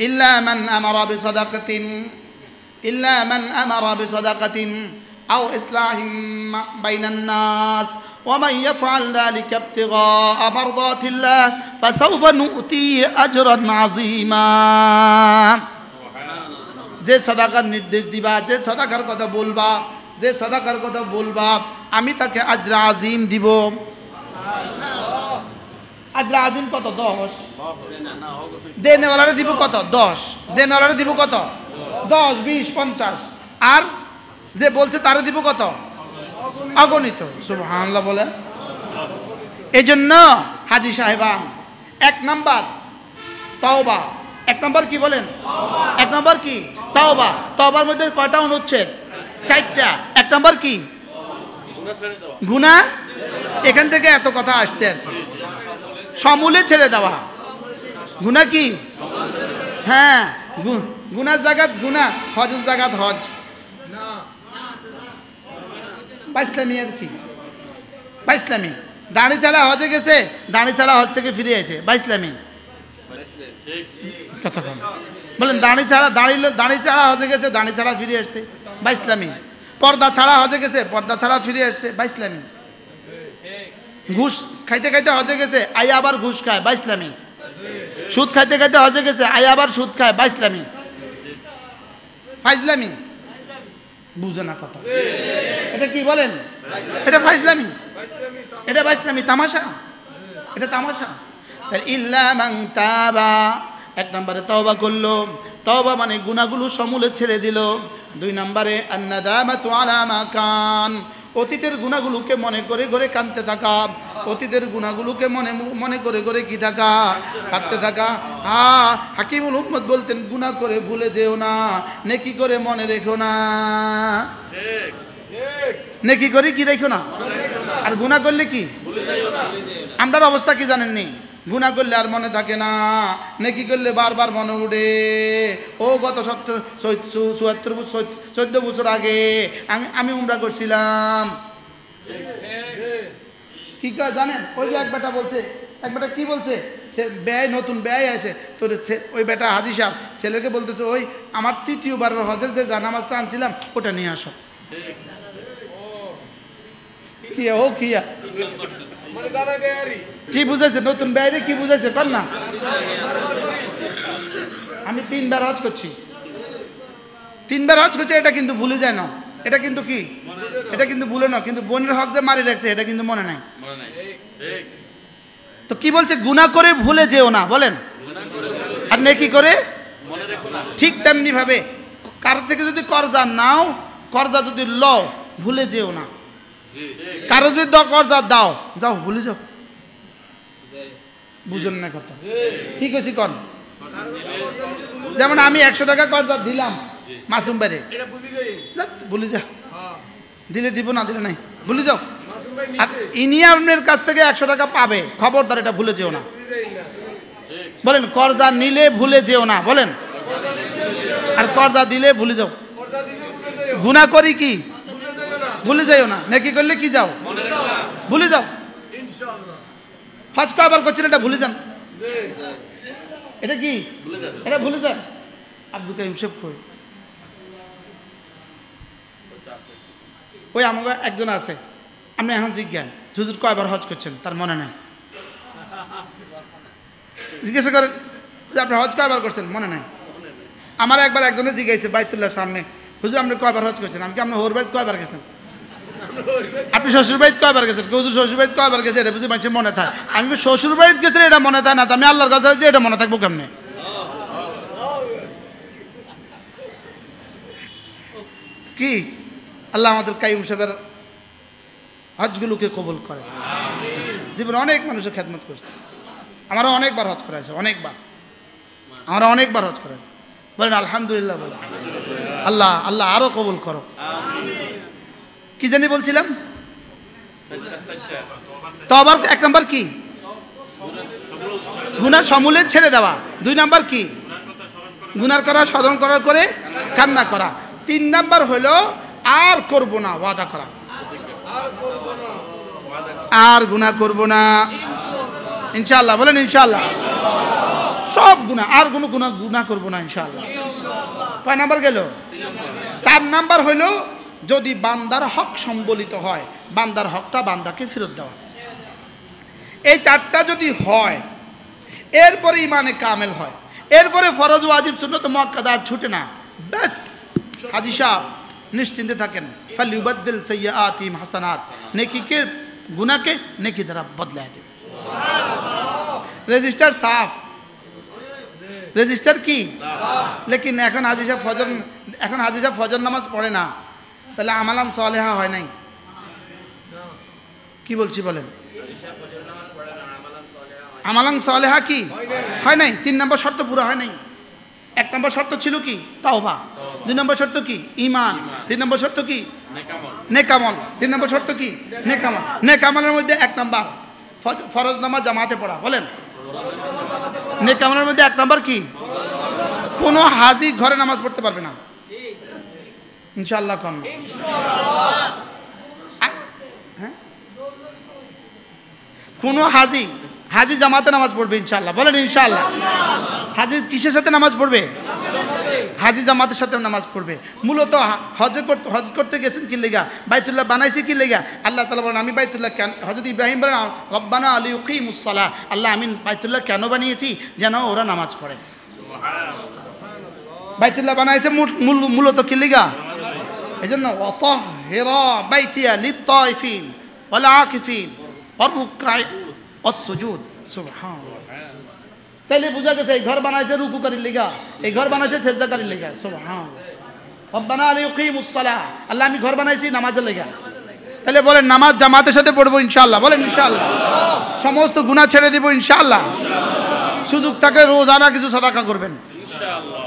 ইল্লা মান আমারা বিসাদাকাতিন আও ইসলাহিম বাইনান নাস ওয়া মান ইয়াফআল যালিকা ইবতিগাআ মারদাতিল্লাহ ফাসাউফা নু'তিহি আজরান আযীমা। যে সাদাকার নির্দেশ দিবা, যে সাদাকার কথা বলবা, যে সাদাকার কথা বলবা, আমি তাকে আজরা আজিম দিব। আজরা আজিম কত? 10। দেনেওয়ালারে দিব কত? 10। দেনেওয়ালারে দিব কত? 10, 20, 50। আর যে বলছে তারে দিব কত? অগণিত। সুবহানাল্লাহ বলেন। এই জন্য হাজী সাহেবান 1 নাম্বার তাওবা। 1 নাম্বার কি বলেন? 1 নাম্বার কি? তাওবা। তাওবার মধ্যে কয়টা অনুচ্ছেদ? 4টা। 1 নাম্বার কি? গুনাহ। এখান থেকে এত কথা আসছে, সমূলে ছেড়ে দেওয়া। গুনাহ কি? হ্যাঁ, গুনার জায়গাত গুনাহ, হজের জায়গাত হজ। বাইসলামি আর কি? বাইসলামি। দাড়ি ছাড়া হজে গেছে, দাড়ি ছাড়া হজ থেকে ফিরে আসে, বাইসলামি। কথা বলেন। দাড়ি ছাড়া হজে গেছে, দাড়ি ছাড়া ফিরে আসছে, বাইসলামি। পর্দা ছাড়া হজে গেছে, পর্দা ছাড়া ফিরে আসছে, বাইসলামি। ঘুষ খাইতে খাইতে হজে গেছে, আই আবার ঘুষ খায়, বাইসলামি। সুদ খাইতে খাইতে হজে গেছে, আই আবার সুদ খায়, বাইসলামি। ফাইজলামি। বুঝে না কথা। এটা কি বলেন? এটা ফাইজলামি, এটা বাইসলামি, তামাশা। এটা তামাশা। ইল্লা মান তাবা। 1 নম্বরে তওবা করলো। তওবা মানে গুনাহগুলো সমূলে ছেড়ে দিল। 2 নম্বরে আন-নাদামাতু আলা মা কান। অতীতের গুনাহগুলোকে মনে করে করে কাঁদতে থাকা। অতীতের গুনাহগুলোকে মনে করে করে কি থাকা? কাঁদতে থাকা। হাকিমুল উম্মত বলতেন, গুনাহ করে ভুলে যেও না, নেকি করে মনে রেখো না। ঠিক ঠিক। নেকি করে কি রেখো না, আর গুনাহ করলে কি ভুলে যাও না। আমরার অবস্থা কি জানেন নি? গুনাহ করলে আর মনে থাকে না, নেকি করলে বারবার মনে উঠে। ও গত 14 বছর আগে আমি উমরা করছিলাম। কি কয় জানেন? ওই যে এক বেটা বলছে, এক বেটা কি বলছে, ব্যয় নতুন ব্যয় আছে তোর। ওই বেটা হাজী সাহেব ছেলেকে বলতেছে, ওই আমার 3য়বারের হজের যে জানামাজটা আনছিলাম ওটা নিয়ে আসো। কিয়া ও কিয়া কি বুঝাইছে? নতুন ব্যয় কি বুঝাইছে? কর না। আমি 3 বার হজ করছি, 3 বার হজ করছি, এটা কিন্তু ভুলে যায় না। এটা কিন্তু কি? এটা কিন্তু ভুলে না। কিন্তু বোনের হক যে মারি রাখছে এটা কিন্তু মনে নাই। তো কি বলছে? গুনাহ করে ভুলে যেও না, বলেন। আর নেকি করে মনে রেখো না। ঠিক তেমনি ভাবে কার থেকে যদি কর্জা নাও, কর্জা যদি লও, ভুলে যেও না। কারো যদি কর্জা দাও, যাও ভুলে যাও। বুঝেন না কথা? ঠিক আছে কর। যেমন আমি 100 টাকা কর্জা দিলাম মাসুম ভাইরে, ভুলে যা। দিলে দিব, না দিলে নাই, ভুলে যাও। আর ইনি আপনার কাছ থেকে 100 টাকা পাবে, খবরদার এটা ভুলে যেও না। বলেন, কর্জা নিলে ভুলে যেও না, বলেন। আর কর্জা দিলে ভুলে যাও। গুনাহ করি কি ভুলে যাও না। নেকি করলে কি যাও, ভুলে যাও। হজ কয়বার করছেন এটা ভুলে যান। এটা কি? এটা ভুলে যান। আব্দুল কাইম সাহেব কই? ওই আমাকে একজন আছে, আপনি এখন জিজ্ঞান হুজুর কয়বার হজ করছেন, তার মনে নাই। জিজ্ঞাসা করেন যে আপনি হজ কয়বার করছেন, মনে নাই। আমার একবার একজনে জিজ্ঞাসা বাইতুল্লাহর সামনে, হুজুর আপনি কয়বার হজ করছেন? আমি কি আপনি হোর বাড়িতে কয়বার গেছেন? আপনি শ্বশুর বাড়িতে কয়বার গেছেন? হুজুর শ্বশুর বাড়িতে কয়বার গেছে, এটা বুঝি মানুষের মনে থাকে। আমি শ্বশুর বাড়িতে গেছেন এটা মনে থাকে না, আমি আল্লাহর কাছে যে এটা মনে থাকবো কেমনে? কি আল্লাহ আমাদের কাইম সাহেবের হজগুলোকে কবুল করে। জীবনে অনেক মানুষের খেদমত করছে। আমারও অনেকবার হজ করা হয়েছে, অনেকবার। আমরা অনেকবার হজ করা হয়েছে। বলেন আলহামদুলিল্লাহ। বলেন আল্লাহ আল্লাহ আরো কবুল করো। কি জানি বলছিলাম? তো আবার 1 নম্বর কি? গুনাহ সমূলে ছেড়ে দেওয়া। 2 নম্বর কি? গুনার করা, স্মরণ করার করে কান্না করা। 3 নম্বর হলো আর করব না, ওয়াদা করা। আর গুনাহ করব না ইনশাআল্লাহ। বলেন ইনশাআল্লাহ। সব গুনাহ, আর কোনো গুনাহ করবো না ইনশাআল্লাহ। কয় নাম্বার গেল? 4 নাম্বার হইল যদি বান্দার হক সম্বলিত হয়, বান্দার হকটা বান্দাকে ফেরত দেওয়া। এই 4টা যদি হয়, এরপরে ইমানে কামেল হয়, এরপরে ফরজ ওয়াজিব সুন্নাত মুআক্কাদা আর ছুটে না। ব্যাস হাজী সাহেব নিশ্চিন্তে থাকেন। ফালিউবাদদিল সাইয়্যাতিহিম হাসানাত, নেকিকে গুনাহকে নেকি দ্বারা বদলায় দেবে। রেজিস্টার সাফ, রেজিস্টার কি লেকিন এখন হাজী সাহেব ফজর নামাজ পড়ে না, তাহলে আমালান সালেহা হয় নাই। কি বলছি বলেন? আমালান সালেহা কি হয় নাই? 3 নম্বর শর্ত পুরো হয় নাই। 1 নম্বর শর্ত ছিল কি? তাওবা। 2 নম্বর শর্ত কি? ঈমান। 3 নম্বর শর্ত কি? নেকামল। 3 নম্বর শর্ত কি? নেকামল। নেকামলের মধ্যে 1 নম্বর ফরজ নামাজ জামাতে পড়া। বলেন নেকামলের মধ্যে 1 নম্বর কি? কোন হাজী ঘরে নামাজ পড়তে পারবে না ইনশাআল্লাহ। কোন হ্যাঁ, কোন হাজী জামাতে নামাজ পড়বে ইনশাআল্লাহ। বলেন ইনশাআল্লাহ। হাজী কিসের সাথে নামাজ পড়বে? হাজী জামাতের সাথে নামাজ পড়বে। মূলত হজ করতে গেছেন কি লেগা? বাইতুল্লাহ বানাইছে কি লেগা? আল্লাহ তাআলা বলেন আমি বাইতুল্লাহ কেন, হযরত ইব্রাহিম বলেন রব্বানা লিইয়ুকিমুস সালাহ, আল্লাহ আমি বাইতুল্লাহ কেন বানিয়েছি? যেন ওরা নামাজ পড়ে। বাইতুল্লাহ বানাইছে মূলত কি লেগা? এজন্য ওয়াতাহহিরা বাইতিয়া লিত-তাইফিন ওয়াল আকিফিন ওয়ার রুকআই ওয়াস সুজুদ। সুবহানাল্লাহ। তাইলে বুঝা গেছে এই ঘর বানাইছে রুকুকারীর লেগা, এই ঘর বানাইছে সেজদাকারীর লেগা। সুবহানাল্লাহ। রব্বানা লিইয়ুকিমুস সালাহ, আল্লাহ আমি ঘর বানাইছি নামাজের লেগা। তাহলে বলেন নামাজ জামাতের সাথে পড়বো ইনশাআল্লাহ। বলেন ইনশাআল্লাহ। সমস্ত গুনাহ ছেড়ে দেব ইনশাআল্লাহ। সুযোগ থাকলে রোজানা কিছু সাদাকা করবেন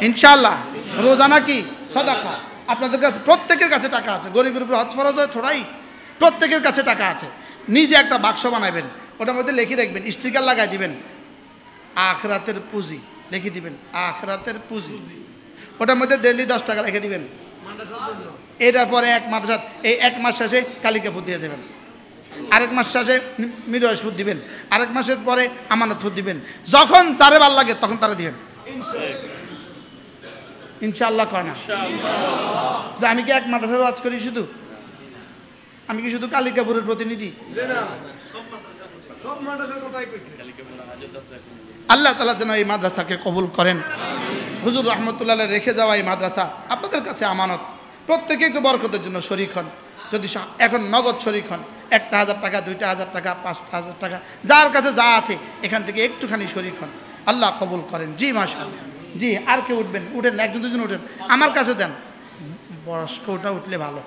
ইনশাআল্লাহ। রোজানা কি? সাদাকা। আপনাদের কাছে প্রত্যেকের কাছে টাকা আছে, গরিবের উপর হজ ফরজ হয় থোড়াই, প্রত্যেকের কাছে টাকা আছে। নিজে একটা বাক্স বানাবেন, ওটার মধ্যে লিখে রাখবেন, স্টিকার লাগাই দিবেন আখিরাতের পুঁজি, লিখে দিবেন আখিরাতের পুঁজি। ওটার মধ্যে ডেইলি 10 টাকা লিখে দিবেন। এটার পরে 1 মাদ্রাসা, এই 1 মাস শেষে কালিকা ফুট দিয়ে যাবেন, আরেক মাস শেষে মিরাজ ফুট দিবেন, আরেক মাসের পরে আমানত ফুট দিবেন। যখন যারে ভাল লাগে তখন তারা দিবেন ইনশাআল্লাহ। কয় না যে আমি কি 1 মাদ্রাসার ওয়াজ করি শুধু? আমি কি শুধু কালিকাপুরের প্রতিনিধি? আল্লাহ তাআলা যেন এই মাদ্রাসাকে কবুল করেন। হুজুর রহমতুল্লাহ রেখে যাওয়া এই মাদ্রাসা আপনাদের কাছে আমানত। প্রত্যেকেই তো বরকতের জন্য শরীক হন। যদি এখন নগদ শরীক হন, 1,000 টাকা, 2,000 টাকা, 5,000 টাকা, যার কাছে যা আছে এখান থেকে একটুখানি শরীক হন, আল্লাহ কবুল করেন। জি মাশাআল্লাহ। জি আর কেউ উঠবেন? উঠেন, 1-2 জন উঠেন, আমার কাছে দেন। বয়স্ক ওটা উঠলে ভালো।